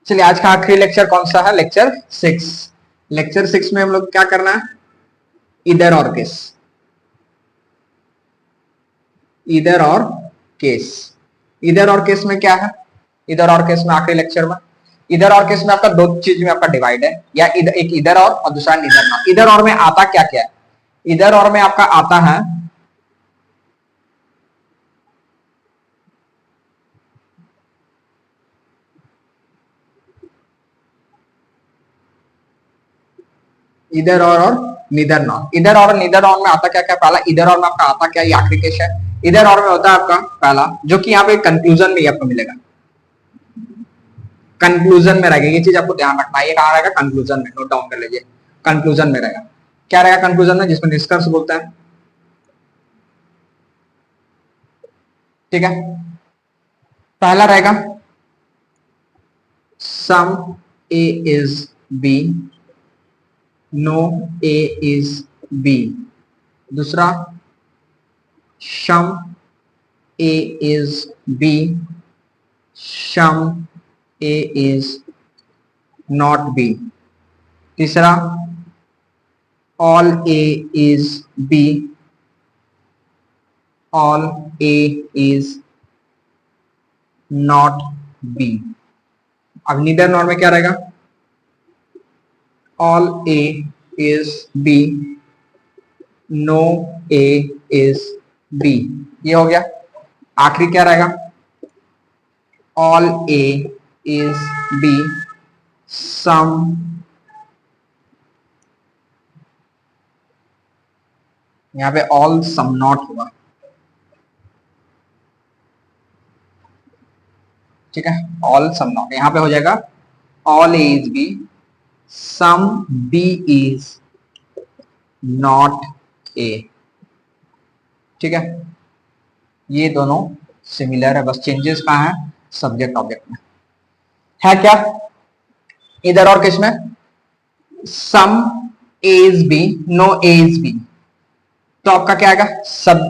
चलिए आज का आखिरी लेक्चर कौन सा है? लेक्चर 6। लेक्चर 6 में हम लोग क्या करना है? इधर और केस। इधर और केस। इधर और केस में क्या है? इधर और केस में आखिरी लेक्चर में इधर और केस में आपका दो चीज में आपका डिवाइड है, या एक इधर और दूसरा इधर नॉट। इधर और में आता क्या क्या है? इधर और में आपका आता है इधर और निदर नॉट। इधर और निदर और में आता क्या क्या? पहला इधर और में आपका आता क्या? ये आखिरी केस है। इधर और में होता है आपका पहला, जो कि यहाँ पे कंक्लूजन में आपको मिलेगा। कंक्लूजन में रहेगा, ये चीज आपको ध्यान रखना है। ये कहाँ रहेगा? कंक्लूजन में। नोट डाउन कर लीजिए, कंक्लूजन में रहेगा। क्या रहेगा कंक्लूजन में? जिसमें निष्कर्ष बोलते हैं। ठीक है, पहला रहेगा some A is B, no A is B. दूसरा some A is B, some A is not B. तीसरा all A is B, all A is not B. अब नीदर नॉट में क्या रहेगा? All A is B, no A is B. ये हो गया। आखिरी क्या रहेगा? All A is B, some यहां पे ऑल सम नॉट होगा। ठीक है, ऑल सम नॉट यहां पे हो जाएगा all A is B, some B is not A. ठीक है, ये दोनों सिमिलर है, बस चेंजेस कहां है? सब्जेक्ट ऑब्जेक्ट में है। क्या इधर और किसमें? Some A is B, no A is B. तो आपका क्या आएगा? सब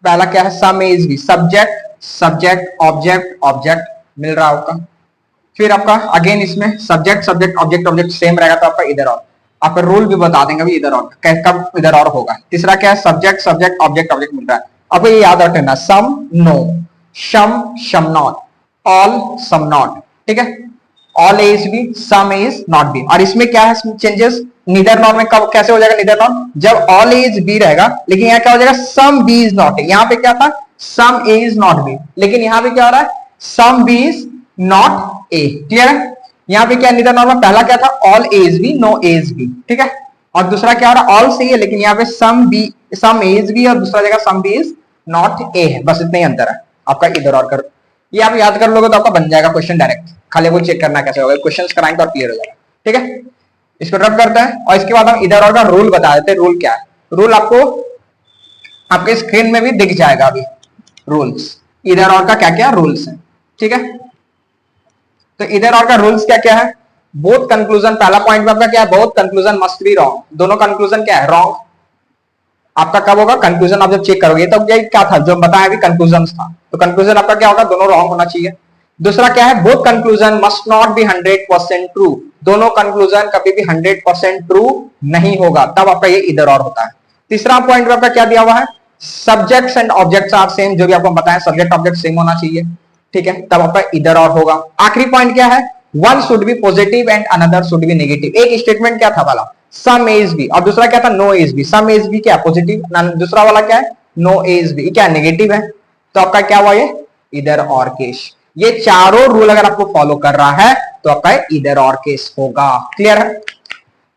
पहला क्या है? Some A is B, subject subject object object मिल रहा होगा। फिर आपका अगेन इसमें subject subject object object same रहेगा, तो आपका इधर और आपका रूल भी बता देंगे अभी इधर और कब इधर और होगा। तीसरा क्या है? सब्जेक्ट सब्जेक्ट ऑब्जेक्ट ऑब्जेक्ट मिल रहा है। अब ये याद रखना, सम नो, शम शम नॉट, ऑल सम नॉट। ठीक है, all A is B, some A is not B. और इसमें क्या है चेंजेस? नीदर नॉट में कब कैसे हो जाएगा नीदर नॉट? जब ऑल ए इज बी रहेगा, लेकिन यहाँ क्या हो जाएगा? Some B is not A. यहाँ पे क्या था? Some A is not B, लेकिन यहाँ पे क्या हो रहा है? Some B is not A. Clear है? यहाँ पे क्या नीदर नॉट में पहला क्या था? All A is B, no A is B. ठीक है, और दूसरा क्या हो रहा है? ऑल सही है, लेकिन यहाँ पे some B some A is B और दूसरा जगह some B is not A है। बस इतना ही अंतर है आपका इधर और कर। ये आप याद कर लोगे तो आपका बन जाएगा क्वेश्चन डायरेक्ट। खाली वो चेक करना कैसे होगा, क्वेश्चंस कराएंगे तो क्लियर हो जाएगा। ठीक है, इसको ड्रॉप करते हैं और इसके बाद हम इधर और का रूल बता देते हैं। रूल क्या है? रूल आपको आपके स्क्रीन में भी दिख जाएगा अभी। रूल्स इधर और का क्या क्या रूल्स है। ठीक है, तो इधर और का रूल्स क्या क्या है? बोथ कंक्लूजन, पहला पॉइंट में आपका क्या है? Both conclusion must be wrong. दोनों कंक्लूजन क्या है? रॉन्ग। आपका कब होगा? कंक्लूजन आप जब चेक करोगे। तो क्या था जो बताया अभी? कंक्लूजन था, तो कंक्लूजन आपका क्या होगा? दोनों रॉन्ग होना चाहिए। दूसरा क्या है? Both conclusion must not be 100% true. दोनों कंक्लूजन कभी भी 100% ट्रू नहीं होगा, तब आपका ये इधर और होता है। तीसरा पॉइंट में आपका क्या दिया हुआ है? Subjects and objects are same. जो भी आपको बताया सब्जेक्ट ऑब्जेक्ट सेम होना चाहिए। ठीक है, तब आपका इधर और होगा। आखिरी पॉइंट क्या है? One should be positive and another should be negative. एक स्टेटमेंट क्या था वाला? सम ए इज बी, और दूसरा क्या था? No A is B. Some A is B क्या? पॉजिटिव, दूसरा वाला क्या है? नो ए इज बी क्या? नेगेटिव है। तो आपका क्या हुआ? ये इधर और केस। ये चारों रूल अगर आपको फॉलो कर रहा है तो आपका इधर और केस होगा। क्लियर है?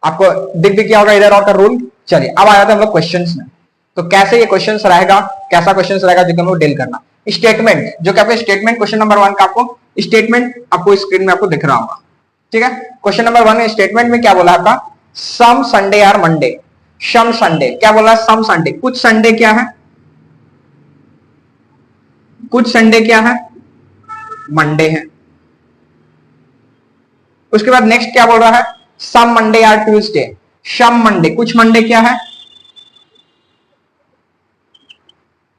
आपको दिख भी क्या होगा इधर और का रूल। चलिए अब आ जाते हैं हम लोग क्वेश्चंस में। तो कैसे ये क्वेश्चंस रहेगा, कैसा क्वेश्चंस रहेगा जो हम लोग डील करना। स्टेटमेंट, जो कि आपका स्टेटमेंट क्वेश्चन नंबर 1 का आपको स्टेटमेंट आपको स्क्रीन में आपको दिख रहा होगा। ठीक है, क्वेश्चन नंबर 1 में स्टेटमेंट में क्या बोला आपका? Some Sunday are Monday. Some Sunday क्या बोला? सम संडे, कुछ संडे क्या है? कुछ संडे क्या है? मंडे है। उसके बाद नेक्स्ट क्या बोल रहा है? Some Monday are Tuesday. Some Monday, कुछ मंडे क्या है?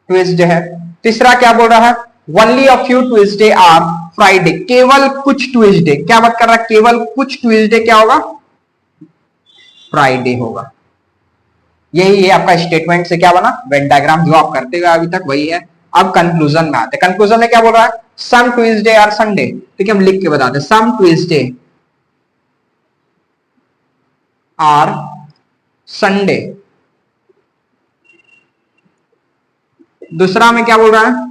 ट्यूसडे है। तीसरा क्या बोल रहा है? Only a few Tuesday are Friday, केवल कुछ ट्यूसडे, क्या बात कर रहा है, केवल कुछ ट्यूसडे क्या होगा, फ्राइडे होगा। यही है आपका स्टेटमेंट से क्या बना, वेन डायग्राम जो आप करते हुए अभी तक वही है। अब कंक्लूजन में आते हैं, कंक्लूजन में क्या बोल रहा है, सम ट्यूसडे आर संडे, ठीक है हम लिख के बताते हैं, सम ट्यूसडे आर संडे। दूसरा में क्या बोल रहा है,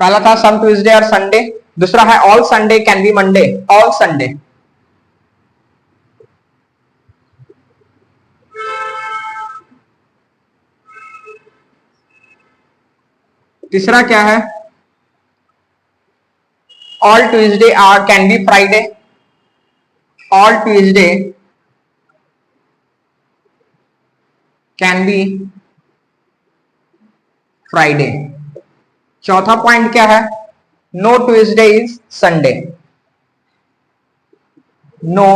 पहला था सम ट्यूसडे और संडे, दूसरा है all Sunday can be Monday, all Sunday. तीसरा क्या है, all Tuesday are can be Friday, all Tuesday can be Friday. चौथा पॉइंट क्या है, no Tuesday is Sunday, no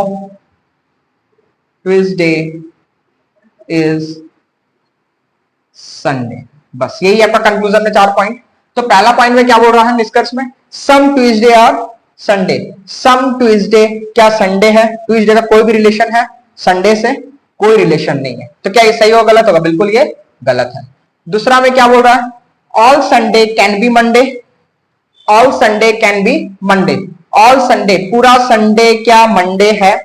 Tuesday is Sunday. बस यही आपका कंक्लूजन में 4 पॉइंट। तो पहला पॉइंट में क्या बोल रहा है निष्कर्ष में, सम ट्यूसडे और संडे, सम ट्यूसडे क्या संडे है, ट्यूसडे का कोई भी रिलेशन है, संडे से कोई रिलेशन नहीं है। तो क्या ये सही होगा गलत होगा, बिल्कुल ये गलत है। दूसरा में क्या बोल रहा है, all Sunday can be Monday, all Sunday can be Monday, all Sunday पूरा संडे क्या मंडे है,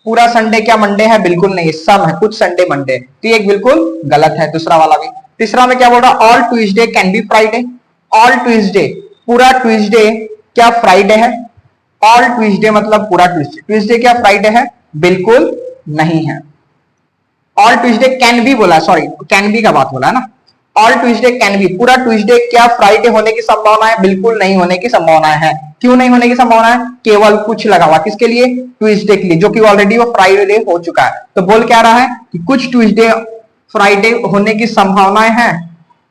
पूरा संडे क्या मंडे है, बिल्कुल नहीं, सम है, कुछ संडे मंडे, तो ये बिल्कुल गलत है दूसरा वाला भी। तीसरा में क्या बोल रहा है, all Tuesday can be Friday, all Tuesday पूरा ट्यूसडे क्या फ्राइडे है, ऑल ट्यूसडे मतलब पूरा ट्यूसडे, ट्यूसडे क्या फ्राइडे है, बिल्कुल नहीं है। ऑल ट्यूसडे कैन बी बोला, सॉरी कैन बी का बात बोला है ना, ऑल ट्यूसडे कैन बी पूरा ट्यूसडे क्या फ्राइडे होने की संभावना है, बिल्कुल नहीं होने की संभावना है। क्यों नहीं होने की संभावना है, केवल कुछ लगा हुआ, किसके लिए, ट्यूसडे के लिए, जो कि ऑलरेडी वो फ्राइडे हो चुका है। तो बोल क्या रहा है कि कुछ ट्यूसडे फ्राइडे होने की संभावनाएं हैं,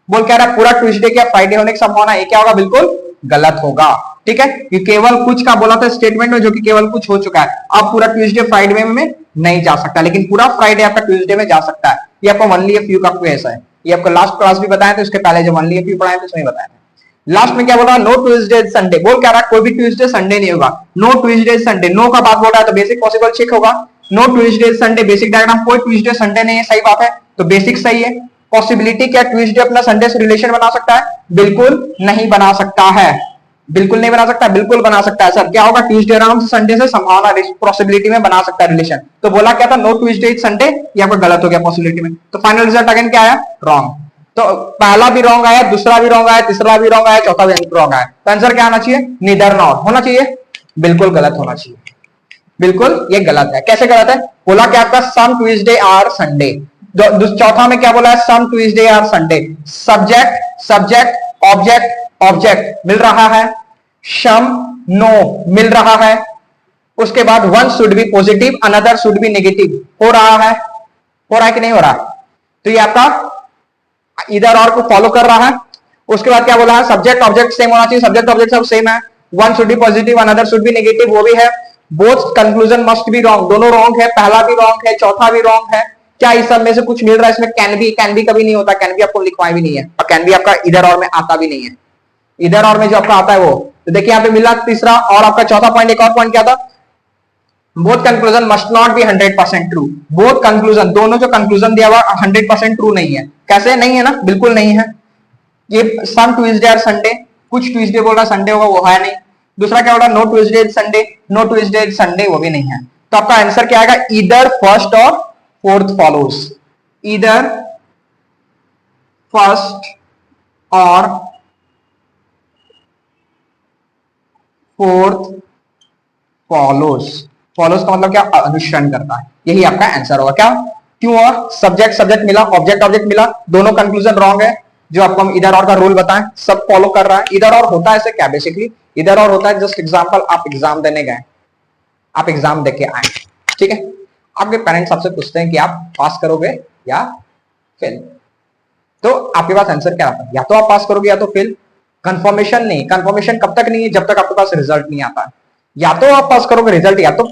बोल क्या रहा है पूरा ट्यूसडे क्या फ्राइडे होने की संभावना है, क्या होगा, बिल्कुल गलत होगा। ठीक है, ये केवल कुछ का बोला था स्टेटमेंट में, जो कि केवल कुछ हो चुका है। अब पूरा ट्यूसडे फ्राइडे में नहीं जा सकता, लेकिन पूरा फ्राइडे आपका ट्यूसडे में जा सकता है। ये आपको ओनली अ फ्यू का क्वेश्चन है, ये आपको लास्ट क्लास भी बताया था, उसके पहले जब ओनली अ फ्यू पढ़ाए थे उसमें बताया था। लास्ट में क्या बोल रहा है, नो ट्यूसडे संडे, बोल क्या रहा है कोई भी ट्यूसडे संडे नहीं होगा, नो ट्यूसडे संडे, नो का बात बोल रहा है तो बेसिक पॉसिबल चेक होगा, no Tuesday Sunday, basic diagram कोई ट्यूसडे संडे नहीं है, सही बात है, तो बेसिक सही है। पॉसिबिलिटी क्या ट्यूसडे अपना संडे से रिलेशन बना सकता है, बिल्कुल नहीं बना सकता है, बिल्कुल नहीं बना सकता, बिल्कुल बना सकता है। सर क्या होगा, ट्यूसडे आराम से संडे से संभावना पॉसिबिलिटी में बना सकता है रिलेशन। तो बोला क्या था, नो ट्यूसडे इज संडे, ये आपका गलत हो गया पॉसिबिलिटी में। तो फाइनल रिजल्ट अगेन क्या आया, रॉन्ग। तो पहला भी रॉन्ग आया, दूसरा भी रॉन्ग आया, तीसरा भी रॉन्ग आया, चौथा भी रॉन्ग आया। तो आंसर क्या आना चाहिए, नीदर नॉर होना चाहिए, बिल्कुल गलत होना चाहिए, बिल्कुल ये गलत है। कैसे गलत है, बोला क्या आपका सम ट्यूसडे आर संडे, चौथा में क्या बोला है, some Tuesday are Sunday, subject subject object object मिल रहा है, सम नो मिल रहा है, उसके बाद one should be positive another should be negative, हो रहा है कि नहीं हो रहा, तो ये आपका इधर और को फॉलो कर रहा है। उसके बाद क्या बोला है, सब्जेक्ट ऑब्जेक्ट सेम होना चाहिए, सब्जेक्ट ऑब्जेक्ट सब सेम है, one should be positive another should be negative, वो भी है। Both conclusion must be wrong, दोनों रॉन्ग है, पहला भी रॉन्ग है, चौथा भी रॉन्ग है। क्या इस सब में से कुछ मिल रहा है, इसमें कैन बी कभी नहीं होता, कैन बी आपको लिखवाया भी नहीं है, और कैन बी आपका इधर और में आता भी नहीं है, इधर और में जो आपका आता है वो। तो देखिए यहाँ पे मिला तीसरा, और आपका चौथा पॉइंट, एक और पॉइंट क्या था, both conclusion must not be 100% true, both conclusion दोनों जो कंक्लूजन दिया हुआ 100% ट्रू नहीं है। कैसे नहीं है ना, बिल्कुल नहीं है। ये सम ट्यूसडे और संडे, कुछ ट्यूसडे बोल रहा संडे होगा, वो है नहीं। दूसरा क्या बोल रहा, no Tuesday Sunday, no Tuesday Sunday, वो भी नहीं है। तो आपका आंसर क्या आएगा, इधर फर्स्ट और फोर्थ फॉलोज, इधर फर्स्ट और फोर्थ फॉलोज, फॉलोज का मतलब क्या, अनुसरण करता है, यही आपका आंसर होगा। क्या क्यों हुआ, सब्जेक्ट सब्जेक्ट मिला, ऑब्जेक्ट ऑब्जेक्ट मिला, दोनों कंक्लूजन रॉन्ग है। जो आपको हम इधर और का रूल बताएं सब फॉलो कर रहा है। इधर और होता है ऐसे क्या, बेसिकली इधर और होता है, जस्ट एग्जांपल, आप एग्जाम देने गए, आप एग्जाम देके आए, ठीक है, आपके पेरेंट्स आपसे पूछते हैं कि आप पास करोगे या फेल, तो आपके पास आंसर क्या आता है, या तो आप पास करोगे या तो फेल। कंफर्मेशन नहीं, कंफर्मेशन कब तक नहीं है, जब तक आपके पास रिजल्ट नहीं आता है। या तो आप पास करोगे, रिजल्ट या तो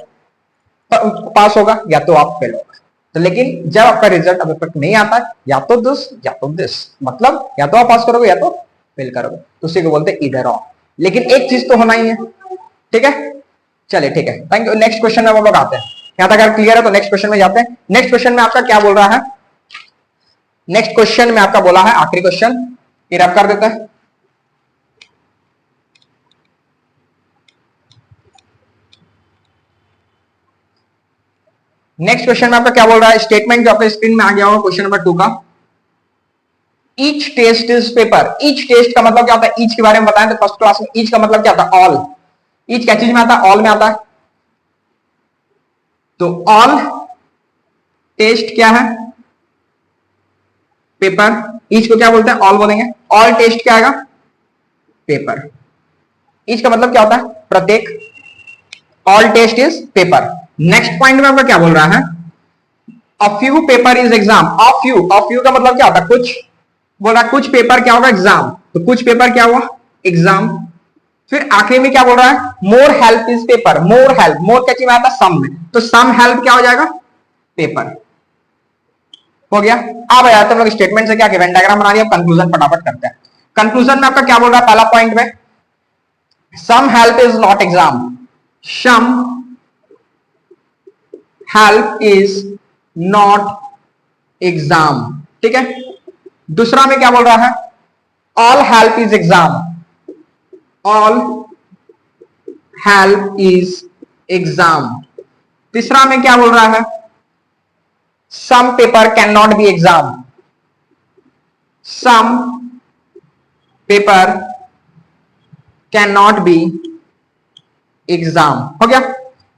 पास होगा या तो आप फेल होगा। तो लेकिन जब आपका रिजल्ट अभी तक नहीं आता या तो दिस मतलब या तो आप पास करोगे या तो फेल करोगे, तो उसी को बोलते हैं ईदर और। लेकिन एक चीज तो होना ही है, ठीक है। चलिए ठीक है, थैंक यू। नेक्स्ट क्वेश्चन में हम लोग आते हैं। यहां तक अगर क्लियर है तो नेक्स्ट क्वेश्चन में जाते हैं। नेक्स्ट क्वेश्चन में आपका क्या बोल रहा है, नेक्स्ट क्वेश्चन में आपका बोला है आखिरी क्वेश्चन, ये रैप कर देते हैं। नेक्स्ट क्वेश्चन में आपका क्या बोल रहा है, स्टेटमेंट जो आपके स्क्रीन में आ गया होगा क्वेश्चन नंबर 2 का, each test is paper. Each test का मतलब क्या होता है, ईच के बारे में बताएं तो फर्स्ट क्लास में ईच का मतलब क्या होता है, ऑल। ईच क्या चीज में आता है, ऑल में आता है। तो ऑल टेस्ट क्या है, पेपर। ईच को क्या बोलते हैं, ऑल बोलेंगे। ऑल टेस्ट क्या आएगा, पेपर। ईच का मतलब क्या होता है, प्रत्येक। All test is paper. Next point में आपका क्या बोल रहा है, a few paper is exam. A few का मतलब क्या होता है, कुछ। बोल रहा है कुछ पेपर क्या होगा, एग्जाम। तो कुछ पेपर क्या हुआ, एग्जाम। फिर आखिरी में क्या बोल रहा है, more help is paper. More help, more क्या चीज में आता है, सम में, तो सम हेल्प क्या हो जाएगा, पेपर। हो गया। अब आया तो हम लोग स्टेटमेंट से क्या वेन डायग्राम बना दिया, कंक्लूजन फटाफट करते हैं। कंक्लूजन में आपका क्या बोल रहा है, पहला पॉइंट में some help is not exam. Some help is not exam, ठीक है। दूसरा में क्या बोल रहा है, all help is exam. All help is exam. तीसरा में क्या बोल रहा है, some paper can not be exam. Some paper can not be exam. हो गया।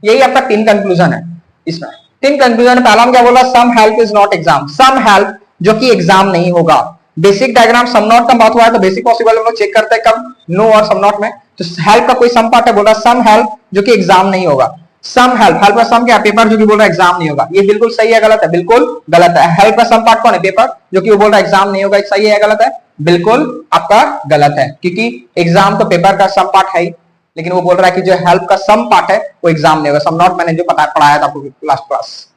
यही आपका 3 कंक्लूजन है इसमें। 3 कंक्लूजन। पहला हम क्या बोला, some help is not exam. Some help जो कि एग्जाम नहीं होगा। बेसिक डायग्राम सम नॉट का बात हुआ है तो बेसिक पॉसिबल हम लोग चेक करते हैं कब, नो और सम नॉट में। तो हेल्प का कोई सम पार्ट है, बोल रहा है सम हेल्प जो कि एग्जाम नहीं होगा। सम हेल्प, हेल्प का सम क्या, पेपर, जो कि बोल रहा है एग्जाम नहीं होगा। ये बिल्कुल सही है, गलत है, बिल्कुल गलत है। हेल्प का सम पार्ट कौन है, पेपर, जो कि वो बोल रहा है एग्जाम नहीं होगा। सही है, गलत है, बिल्कुल आपका गलत है, क्योंकि एग्जाम तो पेपर का सम पार्ट है ही, लेकिन वो बोल रहा है कि जो हेल्प का सम पार्ट है वो एग्जाम नहीं होगा। सम नॉट मैंने जो पढ़ाया था आपको last class.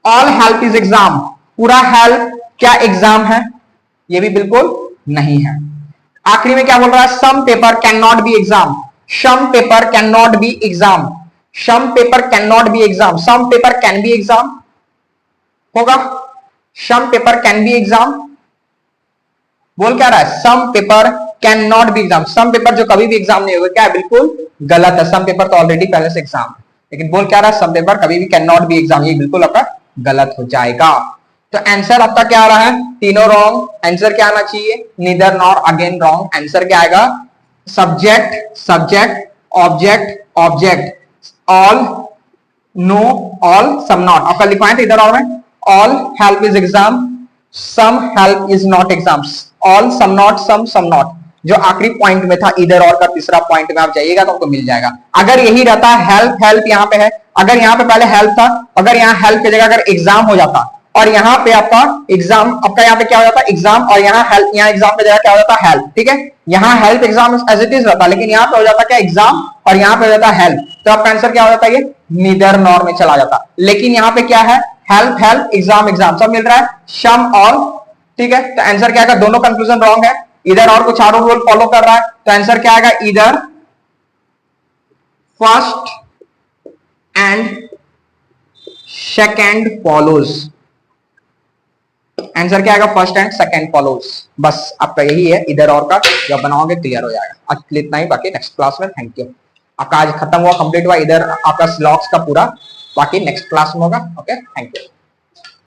All help is exam, पूरा हेल्प क्या एग्जाम है, ये भी बिल्कुल नहीं है। आखिरी में क्या बोल रहा है, some paper can not be exam. Some paper can not be exam. Some paper can not be exam. Some paper can be exam होगा। Some paper can be exam बोल क्या रहा है, some paper can not be exam. Some paper जो कभी भी exam नहीं होगा, क्या है, बिल्कुल गलत है। सम पेपर तो ऑलरेडी पहले से एग्जाम, लेकिन बोल क्या रहा है, सम पेपर कभी भी कैन नॉट बी एग्जाम। ये बिल्कुल आपका गलत हो जाएगा। तो आंसर आपका क्या आ रहा है, तीनों रॉन्ग। आंसर क्या आना चाहिए, neither nor, again wrong. Answer क्या आएगा, subject subject object object, all no all some not. आपका लिखवाएं थे इधर और में, all help is exam, some help is not exam, all some not some some not. जो आखिरी पॉइंट में था इधर और का तीसरा पॉइंट में आप जाइएगा तो आपको मिल जाएगा। अगर यही रहता हेल्प हेल्प यहाँ पे है, अगर यहाँ पे पहले हेल्प था, अगर यहाँ हेल्प की जगह अगर एग्जाम हो जाता और यहाँ पे आपका एग्जाम, आपका यहाँ पे क्या हो जाता एग्जाम, और यहाँ हेल्प, यहाँ एग्जाम पे जगह क्या हो जाता हेल्प, ठीक है। यहाँ help exam as it is रहता, लेकिन यहाँ पे हो जाता क्या, एग्जाम, और यहाँ पे हो जाता हेल्प। तो आपका आंसर क्या हो जाता है, ये नीदर नॉर में चला जाता। लेकिन यहाँ पे क्या है, हेल्प हेल्प एग्जाम एग्जाम सब मिल रहा है, सम ऑल, ठीक है। तो आंसर क्या आएगा, दोनों कंक्लूजन रॉन्ग है। इधर और कुछ चारों रूल फॉलो कर रहा है, तो आंसर क्या आएगा, इधर first and second follows. Answer क्या आएगा, फर्स्ट एंड सेकेंड फॉलोज। बस आपका यही है, इधर और का जब बनाओगे क्लियर हो जाएगा। आज के लिए इतना ही, बाकी नेक्स्ट क्लास में। Thank you. आपका आज खत्म हुआ, कंप्लीट हुआ इधर आपका स्लॉक्स का पूरा, बाकी नेक्स्ट क्लास में होगा। Okay, thank you.